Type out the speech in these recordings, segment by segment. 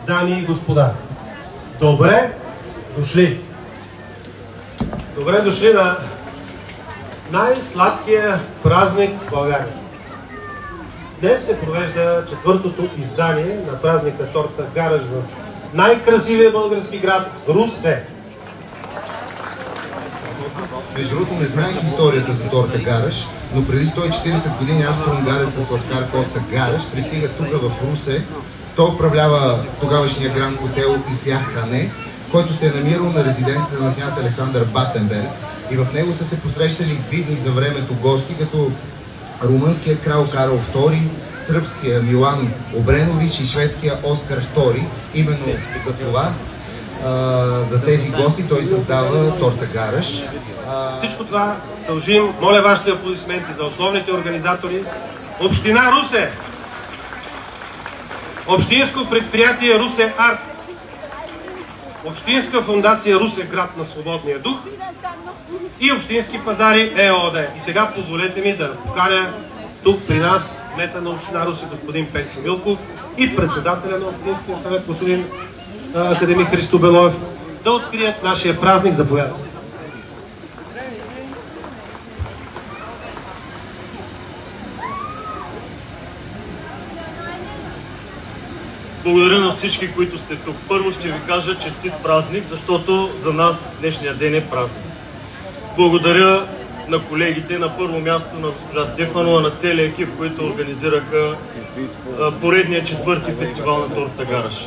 Дами и господа, добре дошли! Добре дошли на най-сладкия празник в България. Днес се провежда четвъртото издание на празника Торта Гараш в най-красивия български град Русе. Между другото, не знаех историята за Торта Гараш, но преди 140 години австро-унгарецът Сладкар Коста Гараш пристига тук в Русе. Той управлява тогавашния гранд хотел Исяхане, който се е намирал на резиденцията на княз Александър Батенберг, и в него са се посрещали видни за времето гости, като румънския крал Карл II, сръбския Милан Обренович и шведския Оскар II. Именно за това, за тези гости, той създава Торта Гараш. Всичко това дължим, моля вашите аплодисменти за основните организатори. Община Русе, Общинско предприятие Русе Арт, Общинска фондация Русе град на свободния дух и Общински пазари ЕООД. И сега позволете ми да поканя тук при нас кмета на община Русе господин Петко Милков и председателя на Общинския съвет господин академик Христо Белоев да открият нашия празник. Заповядайте. Благодаря на всички, които сте тук. Първо ще ви кажа честит празник, защото за нас днешния ден е празник. Благодаря на колегите, на първо място на госпожа Стефанова, на целия екип, които организираха поредния четвърти фестивал на Торта Гараш.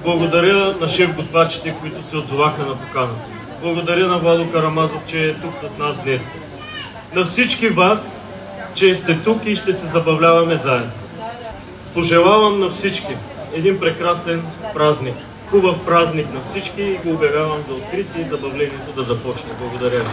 Благодаря на шеф-готвачите, които се отзоваха на поканата. Благодаря на Владо Карамазов, че е тук с нас днес. На всички вас, че сте тук и ще се забавляваме заедно. Пожелавам на всички един прекрасен празник. Хубав празник на всички и го обявявам за откритие и забавлението да започне. Благодаря ви.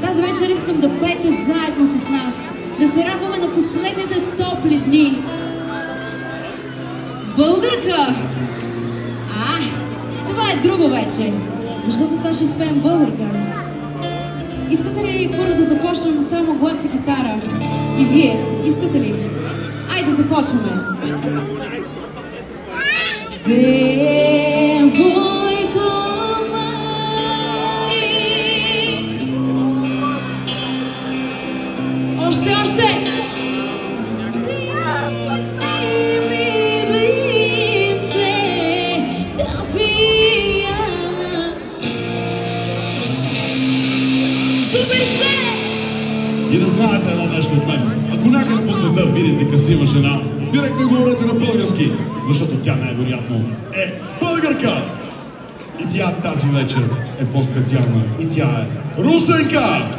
Тази вечер искам да пеете заедно с нас, да се радваме на последните топли дни. Българка! Това е друго вече, защото сега ще изпеем българка. Искате ли първо да започнем само глас и китара? И вие, искате ли? Айде да започваме! Още! Супер сте! И да знаете едно нещо от мен. Ако някъде по света видите красива жена, директно говорете на български, защото тя най-вероятно е българка! И тя тази вечер е по-специална. И тя е русенка!